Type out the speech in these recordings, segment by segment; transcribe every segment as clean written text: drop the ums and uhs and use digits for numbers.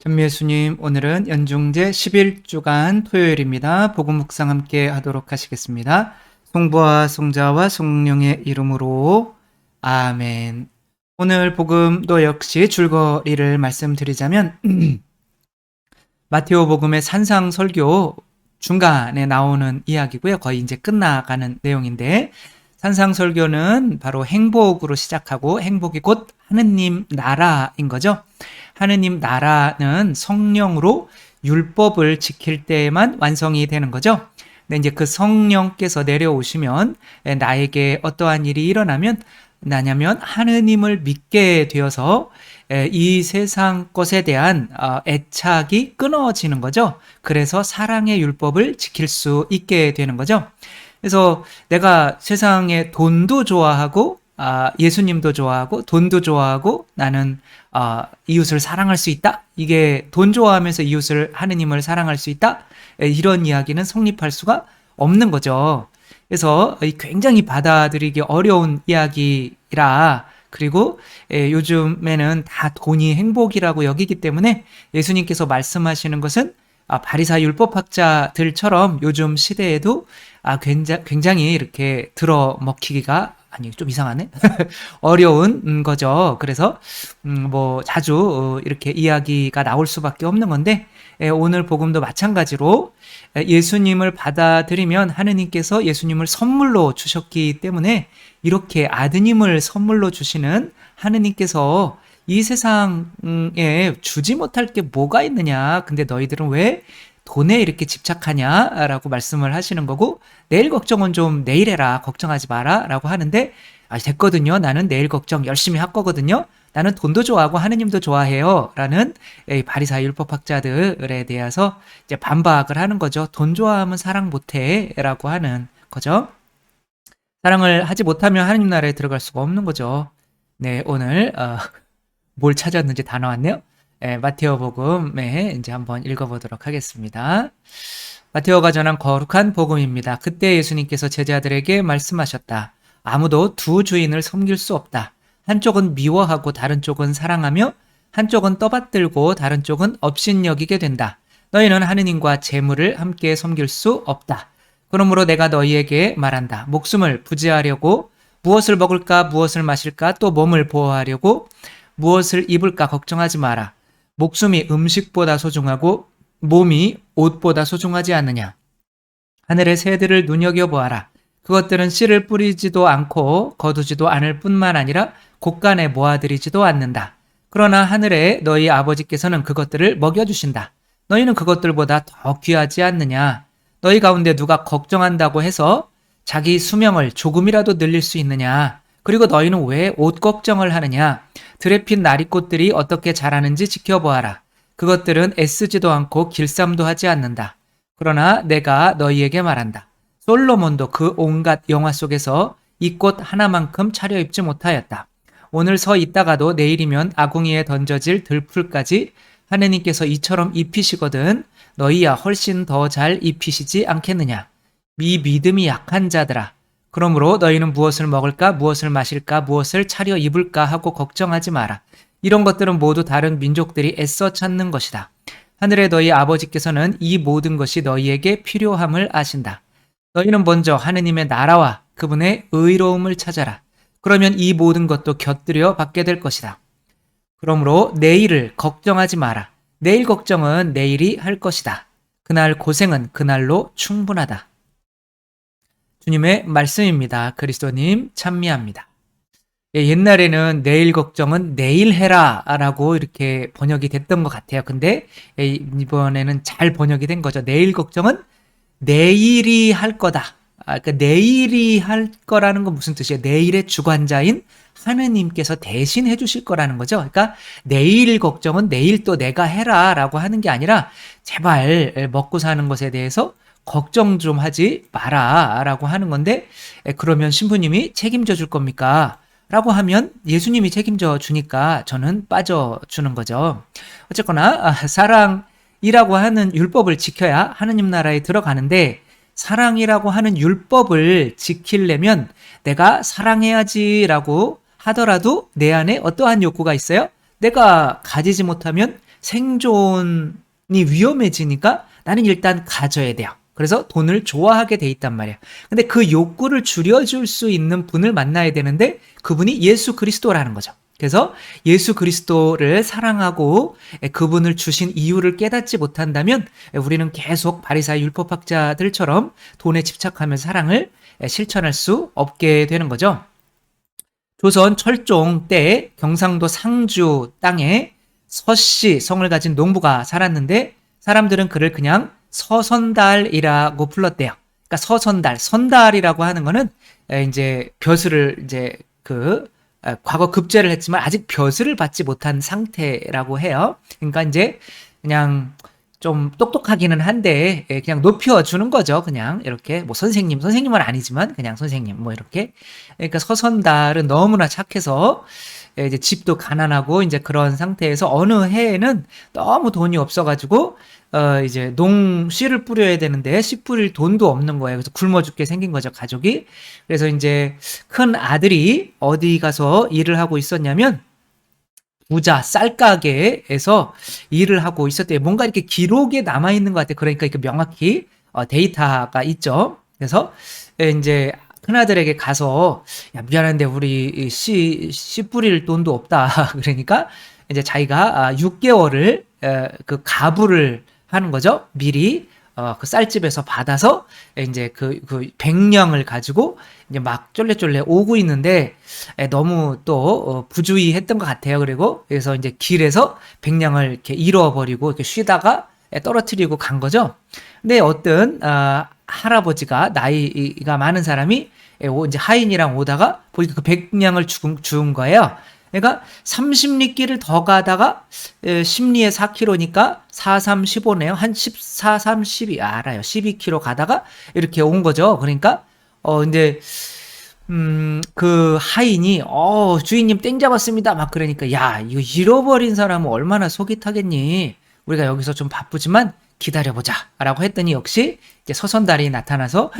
현미예수님, 오늘은 연중제 11주간 토요일입니다. 복음 묵상 함께 하도록 하시겠습니다. 성부와 성자와 성령의 이름으로 아멘. 오늘 복음도 역시 줄거리를 말씀드리자면 마테오 복음의 산상설교 중간에 나오는 이야기고요. 거의 이제 끝나가는 내용인데, 산상설교는 바로 행복으로 시작하고 행복이 곧 하느님 나라인 거죠. 하느님 나라는 성령으로 율법을 지킬 때에만 완성이 되는 거죠. 근데 이제 그 성령께서 내려오시면 나에게 어떠한 일이 일어나면 나냐면 하느님을 믿게 되어서 이 세상 것에 대한 애착이 끊어지는 거죠. 그래서 사랑의 율법을 지킬 수 있게 되는 거죠. 그래서 내가 세상에 돈도 좋아하고 예수님도 좋아하고 돈도 좋아하고 나는 이웃을 사랑할 수 있다. 이게 돈 좋아하면서 이웃을 하느님을 사랑할 수 있다. 이런 이야기는 성립할 수가 없는 거죠. 그래서 굉장히 받아들이기 어려운 이야기라 그리고 요즘에는 다 돈이 행복이라고 여기기 때문에 예수님께서 말씀하시는 것은 바리사 율법학자들처럼 요즘 시대에도 굉장히 이렇게 들어먹히기가 아니 좀 이상하네 어려운 거죠. 그래서 뭐 자주 이렇게 이야기가 나올 수밖에 없는 건데 오늘 복음도 마찬가지로 예수님을 받아들이면 하느님께서 예수님을 선물로 주셨기 때문에 이렇게 아드님을 선물로 주시는 하느님께서 이 세상에 주지 못할 게 뭐가 있느냐. 근데 너희들은 왜 돈에 이렇게 집착하냐라고 말씀을 하시는 거고, 내일 걱정은 좀 내일 해라, 걱정하지 마라 라고 하는데, 됐거든요. 나는 내일 걱정 열심히 할 거거든요. 나는 돈도 좋아하고 하느님도 좋아해요 라는 바리사 율법학자들에 대해서 이제 반박을 하는 거죠. 돈 좋아하면 사랑 못해 라고 하는 거죠. 사랑을 하지 못하면 하느님 나라에 들어갈 수가 없는 거죠. 네, 오늘 뭘 찾았는지 다 나왔네요. 마테오 복음에 이제 한번 읽어보도록 하겠습니다. 마테오가 전한 거룩한 복음입니다. 그때 예수님께서 제자들에게 말씀하셨다. 아무도 두 주인을 섬길 수 없다. 한쪽은 미워하고 다른 쪽은 사랑하며 한쪽은 떠받들고 다른 쪽은 업신여기게 된다. 너희는 하느님과 재물을 함께 섬길 수 없다. 그러므로 내가 너희에게 말한다. 목숨을 부지하려고 무엇을 먹을까 무엇을 마실까 또 몸을 보호하려고 무엇을 입을까 걱정하지 마라. 목숨이 음식보다 소중하고 몸이 옷보다 소중하지 않느냐. 하늘의 새들을 눈여겨보아라. 그것들은 씨를 뿌리지도 않고 거두지도 않을 뿐만 아니라 곳간에 모아들이지도 않는다. 그러나 하늘에 너희 아버지께서는 그것들을 먹여주신다. 너희는 그것들보다 더 귀하지 않느냐. 너희 가운데 누가 걱정한다고 해서 자기 수명을 조금이라도 늘릴 수 있느냐. 그리고 너희는 왜 옷 걱정을 하느냐. 들에 핀 나리꽃들이 어떻게 자라는지 지켜보아라. 그것들은 애쓰지도 않고 길쌈도 하지 않는다. 그러나 내가 너희에게 말한다. 솔로몬도 그 온갖 영화 속에서 이 꽃 하나만큼 차려입지 못하였다. 오늘 서 있다가도 내일이면 아궁이에 던져질 들풀까지 하느님께서 이처럼 입히시거든 너희야 훨씬 더 잘 입히시지 않겠느냐. 이 믿음이 약한 자들아. 그러므로 너희는 무엇을 먹을까 무엇을 마실까 무엇을 차려 입을까 하고 걱정하지 마라. 이런 것들은 모두 다른 민족들이 애써 찾는 것이다. 하늘의 너희 아버지께서는 이 모든 것이 너희에게 필요함을 아신다. 너희는 먼저 하느님의 나라와 그분의 의로움을 찾아라. 그러면 이 모든 것도 곁들여 받게 될 것이다. 그러므로 내일을 걱정하지 마라. 내일 걱정은 내일이 할 것이다. 그날 고생은 그날로 충분하다. 주님의 말씀입니다. 그리스도님 찬미합니다. 옛날에는 내일 걱정은 내일 해라 라고 이렇게 번역이 됐던 것 같아요. 근데 이번에는 잘 번역이 된 거죠. 내일 걱정은 내일이 할 거다. 그러니까 내일이 할 거라는 건 무슨 뜻이에요? 내일의 주관자인 하느님께서 대신 해주실 거라는 거죠. 그러니까 내일 걱정은 내일 또 내가 해라 라고 하는 게 아니라 제발 먹고 사는 것에 대해서 걱정 좀 하지 마라 라고 하는 건데, 그러면 신부님이 책임져 줄 겁니까? 라고 하면 예수님이 책임져 주니까 저는 빠져주는 거죠. 어쨌거나 사랑이라고 하는 율법을 지켜야 하느님 나라에 들어가는데, 사랑이라고 하는 율법을 지키려면 내가 사랑해야지라고 하더라도 내 안에 어떠한 욕구가 있어요? 내가 가지지 못하면 생존이 위험해지니까 나는 일단 가져야 돼요. 그래서 돈을 좋아하게 돼 있단 말이에요. 근데 그 욕구를 줄여줄 수 있는 분을 만나야 되는데 그분이 예수 그리스도라는 거죠. 그래서 예수 그리스도를 사랑하고 그분을 주신 이유를 깨닫지 못한다면 우리는 계속 바리사의 율법학자들처럼 돈에 집착하면서 사랑을 실천할 수 없게 되는 거죠. 조선 철종 때 경상도 상주 땅에 서씨 성을 가진 농부가 살았는데 사람들은 그를 그냥 서선달이라고 불렀대요. 그러니까 서선달, 선달이라고 하는 거는 이제 벼슬을 이제 과거 급제를 했지만 아직 벼슬을 받지 못한 상태라고 해요. 그러니까 이제 그냥 좀 똑똑하기는 한데 그냥 높여주는 거죠. 그냥 이렇게 뭐 선생님은 아니지만 그냥 선생님 뭐 이렇게. 그러니까 서선달은 너무나 착해서 이제 집도 가난하고 이제 그런 상태에서 어느 해에는 너무 돈이 없어가지고 이제 씨를 뿌려야 되는데 씨 뿌릴 돈도 없는 거예요. 그래서 굶어 죽게 생긴 거죠, 가족이. 그래서 이제 큰 아들이 어디 가서 일을 하고 있었냐면 부자 쌀가게에서 일을 하고 있었대요. 뭔가 이렇게 기록에 남아 있는 것 같아요. 그러니까 이렇게 명확히 데이터가 있죠. 그래서 이제 큰아들에게 가서 야, 미안한데 우리 씨 뿌릴 돈도 없다. 그러니까 이제 자기가 6개월을 그 가부를 하는 거죠. 미리 그 쌀집에서 받아서 이제 그 100냥을 가지고 이제 막 쫄래쫄래 오고 있는데 너무 또 부주의했던 것 같아요. 그래서 이제 길에서 100냥을 이렇게 잃어버리고 이렇게 쉬다가 떨어뜨리고 간 거죠. 근데 어떤 할아버지가 나이가 많은 사람이 이제 하인이랑 오다가 보니까 그 100냥을 주운 거예요. 그러니까 30리길을 더 가다가 심리에 4km니까 4, 3, 15네요. 한 14, 3, 12 알아요. 12km 가다가 이렇게 온 거죠. 그러니까 근데 그 하인이 주인님 땡 잡았습니다. 막 그러니까 야, 이거 잃어버린 사람은 얼마나 속이 타겠니? 우리가 여기서 좀 바쁘지만 기다려보자. 라고 했더니 역시 이제 서선달이 나타나서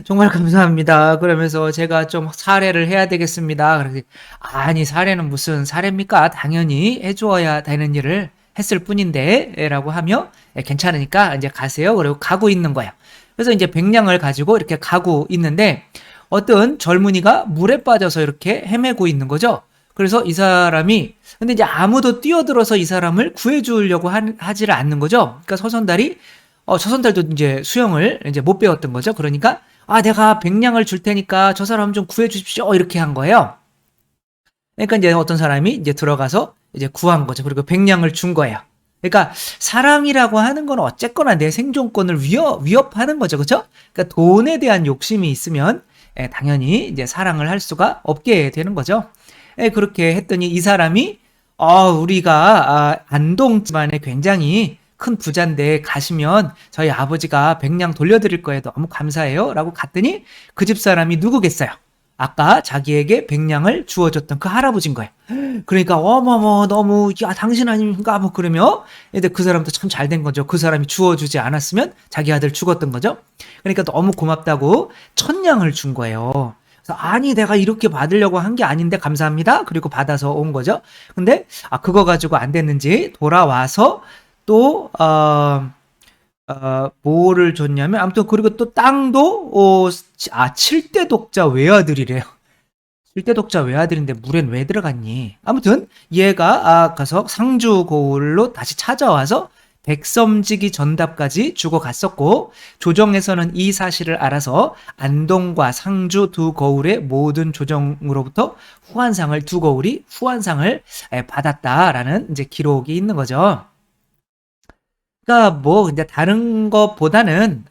정말 감사합니다. 그러면서 제가 좀 사례를 해야 되겠습니다. 그래서 아니, 사례는 무슨 사례입니까? 당연히 해주어야 되는 일을 했을 뿐인데 라고 하며 괜찮으니까 이제 가세요. 그리고 가고 있는 거예요. 그래서 이제 100냥을 가지고 이렇게 가고 있는데 어떤 젊은이가 물에 빠져서 이렇게 헤매고 있는 거죠. 그래서 이 사람이 근데 이제 아무도 뛰어들어서 이 사람을 구해주려고 하지를 않는 거죠. 그러니까 서선달도 이제 수영을 이제 못 배웠던 거죠. 그러니까 내가 100냥을 줄 테니까 저 사람 좀 구해주십시오. 이렇게 한 거예요. 그러니까 이제 어떤 사람이 이제 들어가서 이제 구한 거죠. 그리고 100냥을 준 거예요. 그러니까 사랑이라고 하는 건 어쨌거나 내 생존권을 위협하는 거죠. 그렇죠? 그러니까 돈에 대한 욕심이 있으면 당연히 이제 사랑을 할 수가 없게 되는 거죠. 그렇게 했더니 이 사람이 우리가 안동 집안에 굉장히 큰 부자인데 가시면 저희 아버지가 100냥 돌려드릴 거예요. 너무 감사해요. 라고 갔더니 그 집 사람이 누구겠어요? 아까 자기에게 100냥을 주어줬던 그 할아버지인 거예요. 그러니까 어머머 너무 야 당신 아닙니까? 뭐 그러며 근데 그 사람도 참 잘 된 거죠. 그 사람이 주어주지 않았으면 자기 아들 죽었던 거죠. 그러니까 너무 고맙다고 1000냥을 준 거예요. 그래서 아니 내가 이렇게 받으려고 한 게 아닌데 감사합니다. 그리고 받아서 온 거죠. 근데 그거 가지고 안 됐는지 돌아와서 또 뭐를 줬냐면 아무튼 그리고 또 땅도 7대 독자 외아들이래요. 7대 독자 외아들인데 물엔 왜 들어갔니? 아무튼 얘가 가서 상주 고을로 다시 찾아와서 백섬지기 전답까지 주고 갔었고 조정에서는 이 사실을 알아서 안동과 상주 두 거울의 모든 조정으로부터 두 거울이 후한상을 받았다라는 이제 기록이 있는 거죠. 그러니까 뭐 근데 다른 것보다는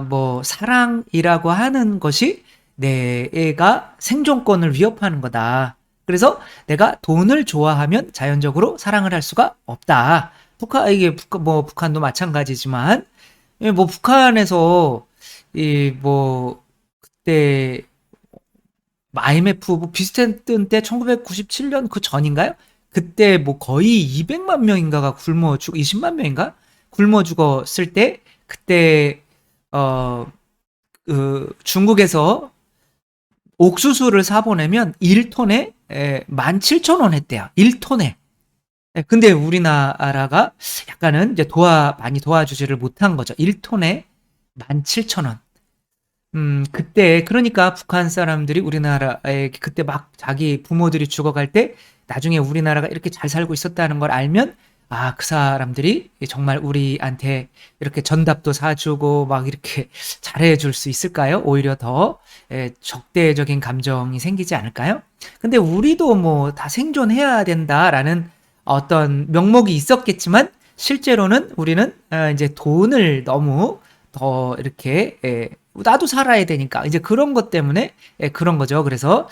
뭐 사랑이라고 하는 것이 내가 생존권을 위협하는 거다. 그래서 내가 돈을 좋아하면 자연적으로 사랑을 할 수가 없다. 북한도 마찬가지지만 뭐 북한에서 이 그때 IMF 뭐 비슷했던 때 1997년 그 전인가요? 그때 뭐 거의 200만 명인가가 굶어 죽 20만 명인가? 굶어 죽었을 때 그때 중국에서 옥수수를 사 보내면 1톤에 17,000원 했대요. 1톤에. 예, 근데 우리나라가 약간은 이제 많이 도와주지를 못한 거죠. 1톤에 17,000원. 그때 그러니까 북한 사람들이 우리나라에 그때 막 자기 부모들이 죽어갈 때 나중에 우리나라가 이렇게 잘 살고 있었다는 걸 알면 아, 그 사람들이 정말 우리한테 이렇게 전답도 사주고 막 이렇게 잘해줄 수 있을까요? 오히려 더 적대적인 감정이 생기지 않을까요? 근데 우리도 뭐 다 생존해야 된다라는 어떤 명목이 있었겠지만 실제로는 우리는 이제 돈을 너무 더 이렇게 나도 살아야 되니까 이제 그런 것 때문에 그런 거죠. 그래서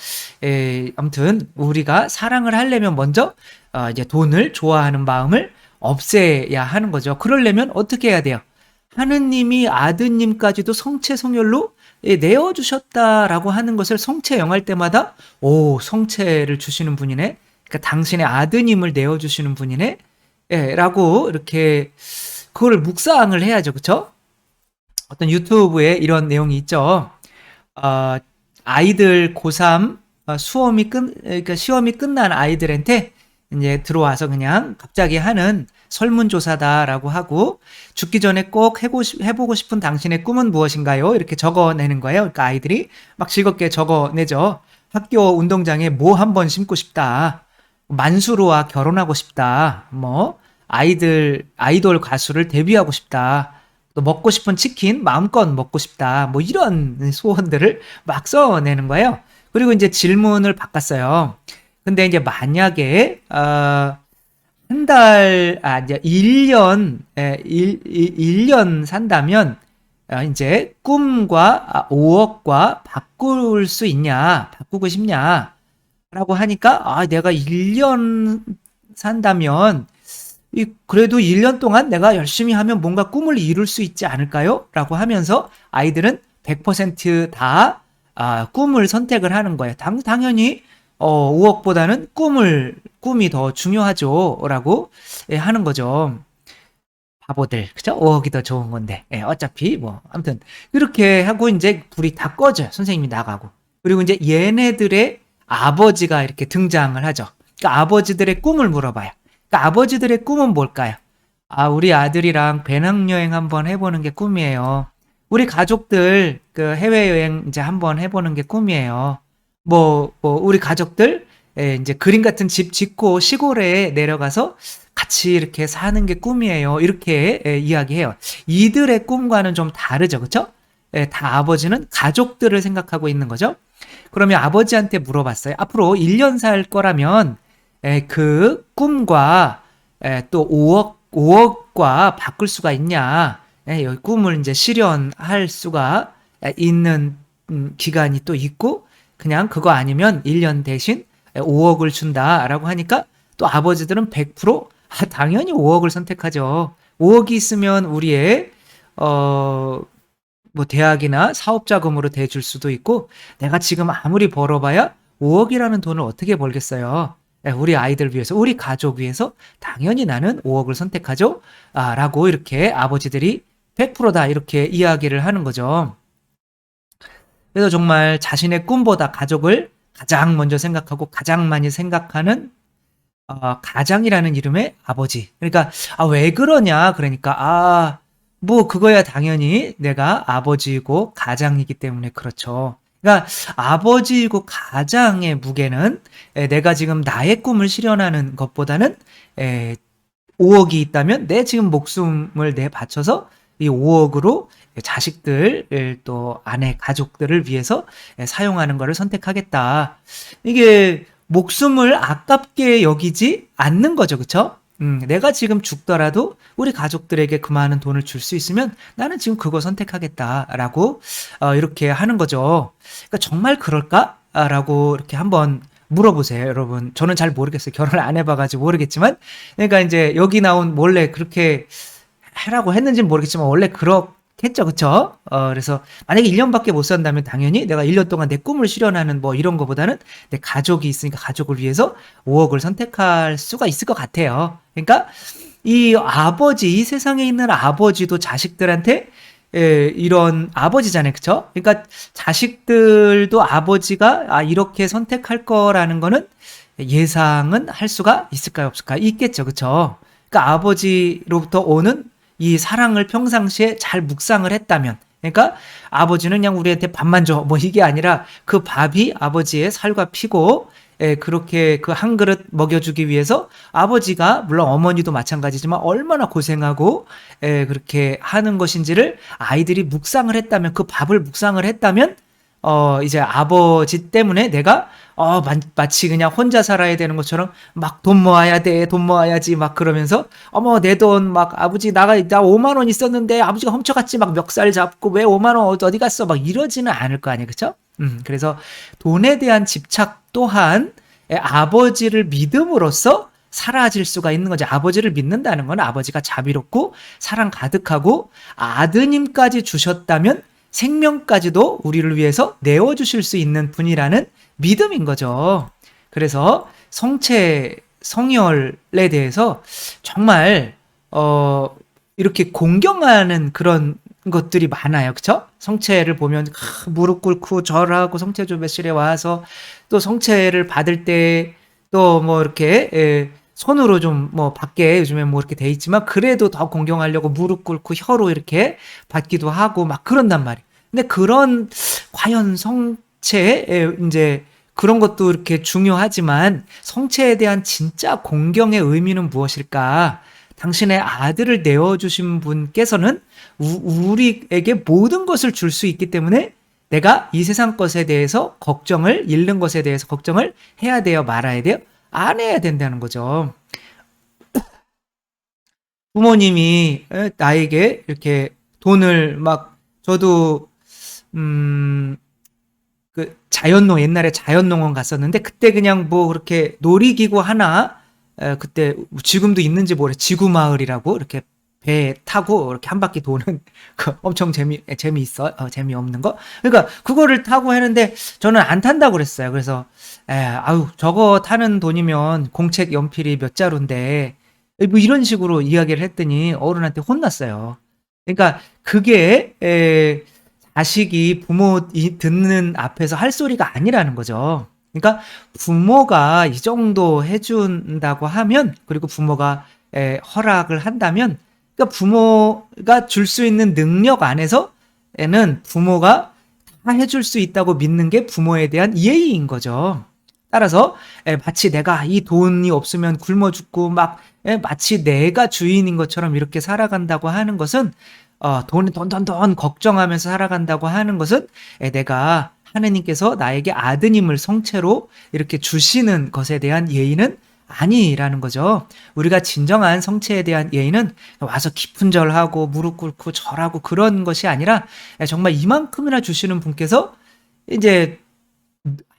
아무튼 우리가 사랑을 하려면 먼저 이제 돈을 좋아하는 마음을 없애야 하는 거죠. 그러려면 어떻게 해야 돼요? 하느님이 아드님까지도 성체성혈로 내어주셨다라고 하는 것을 성체 영할 때마다 오, 성체를 주시는 분이네. 그러니까 당신의 아드님을 내어주시는 분이네. 라고 이렇게 그거를 묵상을 해야죠. 그쵸? 어떤 유튜브에 이런 내용이 있죠. 어, 아이들 고3 그러니까 시험이 끝난 아이들한테 이제 들어와서 그냥 갑자기 하는 설문조사다라고 하고 죽기 전에 꼭 해보고 싶은 당신의 꿈은 무엇인가요? 이렇게 적어내는 거예요. 그러니까 아이들이 막 즐겁게 적어내죠. 학교 운동장에 뭐 한 번 심고 싶다. 만수르와 결혼하고 싶다. 뭐 아이돌 가수를 데뷔하고 싶다. 또 먹고 싶은 치킨 마음껏 먹고 싶다. 뭐 이런 소원들을 막 써내는 거예요. 그리고 이제 질문을 바꿨어요. 근데 이제 만약에 한 달, 이제 1년, 1년 산다면 이제 꿈과 5억과 바꿀 수 있냐, 바꾸고 싶냐, 라고 하니까 내가 1년 산다면 그래도 1년 동안 내가 열심히 하면 뭔가 꿈을 이룰 수 있지 않을까요? 라고 하면서 아이들은 100%다 꿈을 선택을 하는 거예요. 당연히 5억보다는 꿈이 더 중요하죠. 라고 하는 거죠. 바보들, 그죠? 5억이 더 좋은 건데. 어차피 뭐 아무튼 이렇게 하고 이제 불이 다 꺼져요. 선생님이 나가고. 그리고 이제 얘네들의 아버지가 이렇게 등장을 하죠. 그러니까 아버지들의 꿈을 물어봐요. 그러니까 아버지들의 꿈은 뭘까요? 우리 아들이랑 배낭여행 한번 해보는 게 꿈이에요. 우리 가족들 그 해외여행 이제 한번 해보는 게 꿈이에요. 우리 가족들 이제 그림 같은 집 짓고 시골에 내려가서 같이 이렇게 사는 게 꿈이에요. 이렇게 이야기해요. 이들의 꿈과는 좀 다르죠. 그쵸? 다 아버지는 가족들을 생각하고 있는 거죠. 그러면 아버지한테 물어봤어요. 앞으로 1년 살 거라면 그 꿈과 또 5억과 바꿀 수가 있냐? 여기 꿈을 이제 실현할 수가 있는 기간이 또 있고 그냥 그거 아니면 1년 대신 5억을 준다라고 하니까 또 아버지들은 100% 당연히 5억을 선택하죠. 5억이 있으면 우리의 뭐 대학이나 사업 자금으로 대줄 수도 있고 내가 지금 아무리 벌어봐야 5억이라는 돈을 어떻게 벌겠어요. 우리 아이들 위해서 우리 가족 위해서 당연히 나는 5억을 선택하죠. 라고 이렇게 아버지들이 100%다 이렇게 이야기를 하는 거죠. 그래서 정말 자신의 꿈보다 가족을 가장 먼저 생각하고 가장 많이 생각하는 가장이라는 이름의 아버지. 그러니까 왜 그러냐? 그러니까 뭐 그거야 당연히 내가 아버지이고 가장이기 때문에 그렇죠. 그러니까 아버지이고 가장의 무게는 내가 지금 나의 꿈을 실현하는 것보다는 5억이 있다면 내 지금 목숨을 내 바쳐서 이 5억으로 자식들 또 아내 가족들을 위해서 사용하는 것을 선택하겠다. 이게 목숨을 아깝게 여기지 않는 거죠. 그쵸? 내가 지금 죽더라도 우리 가족들에게 그 많은 돈을 줄 수 있으면 나는 지금 그거 선택하겠다라고 이렇게 하는 거죠. 그러니까 정말 그럴까? 라고 이렇게 한번 물어보세요, 여러분. 저는 잘 모르겠어요. 결혼을 안 해봐가지고 모르겠지만. 그러니까 이제 여기 나온 원래 그렇게 하라고 했는지는 모르겠지만 원래 그렇겠죠. 그쵸? 그래서 만약에 1년밖에 못 산다면 당연히 내가 1년 동안 내 꿈을 실현하는 뭐 이런 거보다는 내 가족이 있으니까 가족을 위해서 5억을 선택할 수가 있을 것 같아요. 그러니까 이 세상에 있는 아버지도 자식들한테 이런 아버지잖아요. 그쵸? 그러니까 자식들도 아버지가 이렇게 선택할 거라는 거는 예상은 할 수가 있을까요, 없을까요? 있겠죠, 그쵸? 그러니까 아버지로부터 오는 이 사랑을 평상시에 잘 묵상을 했다면, 그러니까 아버지는 그냥 우리한테 밥만 줘, 뭐 이게 아니라 그 밥이 아버지의 살과 피고, 그렇게 그 한 그릇 먹여주기 위해서 아버지가, 물론 어머니도 마찬가지지만 얼마나 고생하고, 그렇게 하는 것인지를 아이들이 묵상을 했다면, 그 밥을 묵상을 했다면, 이제 아버지 때문에 내가 마치 그냥 혼자 살아야 되는 것처럼 막 돈 모아야 돼, 돈 모아야지 막 그러면서 어머 내 돈 막 아버지 나 5만 원 있었는데 아버지가 훔쳐갔지 막 멱살 잡고 왜 5만 원 어디 갔어 막 이러지는 않을 거 아니에요, 그렇죠? 그래서 돈에 대한 집착 또한 아버지를 믿음으로써 사라질 수가 있는 거죠. 아버지를 믿는다는 건 아버지가 자비롭고 사랑 가득하고 아드님까지 주셨다면 생명까지도 우리를 위해서 내어주실 수 있는 분이라는 믿음인 거죠. 그래서 성혈에 대해서 정말 이렇게 공경하는 그런 것들이 많아요. 그쵸? 성체를 보면 무릎 꿇고 절하고 성체조배실에 와서 또 성체를 받을 때 또 뭐 이렇게 손으로 좀 뭐 밖에 요즘에 뭐 이렇게 돼 있지만 그래도 더 공경하려고 무릎 꿇고 혀로 이렇게 받기도 하고 막 그런단 말이에요. 근데 그런 과연 성체에 이제 그런 것도 이렇게 중요하지만 성체에 대한 진짜 공경의 의미는 무엇일까? 당신의 아들을 내어주신 분께서는 우리에게 모든 것을 줄 수 있기 때문에 내가 이 세상 것에 대해서 걱정을, 잃는 것에 대해서 걱정을 해야 돼요, 말아야 돼요? 안 해야 된다는 거죠. 부모님이 나에게 이렇게 돈을 막, 저도, 음, 옛날에 자연농원 갔었는데, 그때 그냥 뭐 그렇게 놀이기구 하나, 그때 지금도 있는지 모르겠어요. 지구마을이라고 이렇게 배 타고 이렇게 한 바퀴 도는 그 엄청 재미있어. 재미없는 거. 그러니까 그거를 타고 하는데 저는 안 탄다고 그랬어요. 그래서, 아유, 저거 타는 돈이면 공책 연필이 몇 자루인데, 뭐 이런 식으로 이야기를 했더니 어른한테 혼났어요. 그러니까 그게, 자식이 부모 듣는 앞에서 할 소리가 아니라는 거죠. 그러니까 부모가 이 정도 해준다고 하면, 그리고 부모가 허락을 한다면, 그러니까 부모가 줄 수 있는 능력 안에서는 부모가 다 해줄 수 있다고 믿는 게 부모에 대한 예의인 거죠. 따라서 마치 내가 이 돈이 없으면 굶어 죽고 막 마치 내가 주인인 것처럼 이렇게 살아간다고 하는 것은 돈 걱정하면서 살아간다고 하는 것은 내가 하느님께서 나에게 아드님을 성체로 이렇게 주시는 것에 대한 예의는 아니라는 거죠. 우리가 진정한 성체에 대한 예의는 와서 깊은 절하고 무릎 꿇고 절하고 그런 것이 아니라 정말 이만큼이나 주시는 분께서 이제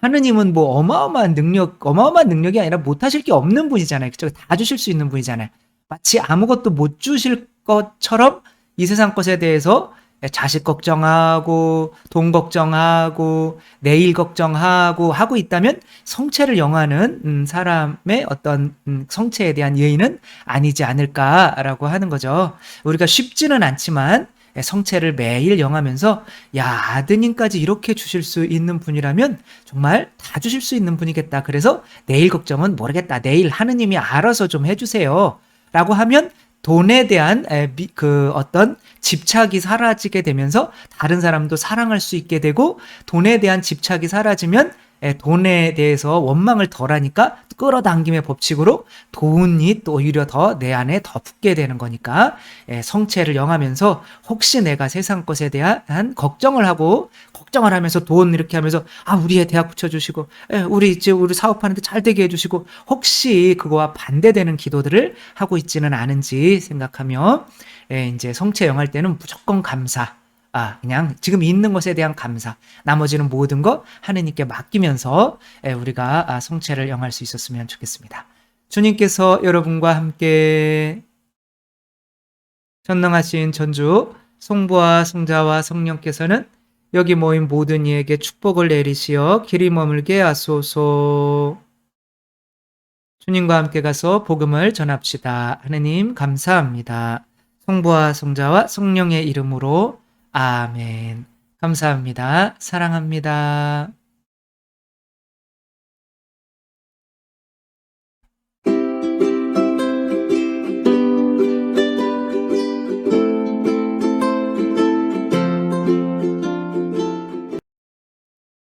하느님은 뭐 어마어마한 능력이 아니라 못하실 게 없는 분이잖아요. 그쵸? 다 주실 수 있는 분이잖아요. 마치 아무것도 못 주실 것처럼 이 세상 것에 대해서 자식 걱정하고, 돈 걱정하고, 내일 걱정하고 하고 있다면 성체를 영하는 사람의 어떤 성체에 대한 예의는 아니지 않을까라고 하는 거죠. 우리가 쉽지는 않지만 성체를 매일 영하면서 야, 아드님까지 이렇게 주실 수 있는 분이라면 정말 다 주실 수 있는 분이겠다. 그래서 내일 걱정은 모르겠다. 내일 하느님이 알아서 좀 해주세요. 라고 하면 돈에 대한 그 어떤 집착이 사라지게 되면서 다른 사람도 사랑할 수 있게 되고, 돈에 대한 집착이 사라지면 돈에 대해서 원망을 덜 하니까 끌어당김의 법칙으로 돈이 또 오히려 더 내 안에 더 붙게 되는 거니까 성체를 영하면서 혹시 내가 세상 것에 대한 걱정을 하면서 돈 이렇게 하면서 우리 애 대학 붙여주시고 우리 사업하는데 잘 되게 해주시고 혹시 그거와 반대되는 기도들을 하고 있지는 않은지 생각하며 이제 성체 영할 때는 무조건 감사, 그냥 지금 있는 것에 대한 감사, 나머지는 모든 거 하느님께 맡기면서 우리가 성체를 영할 수 있었으면 좋겠습니다. 주님께서 여러분과 함께 전능하신 전주 성부와 성자와 성령께서는 여기 모인 모든 이에게 축복을 내리시어 길이 머물게 하소서. 주님과 함께 가서 복음을 전합시다. 하느님 감사합니다. 성부와 성자와 성령의 이름으로 아멘. 감사합니다. 사랑합니다.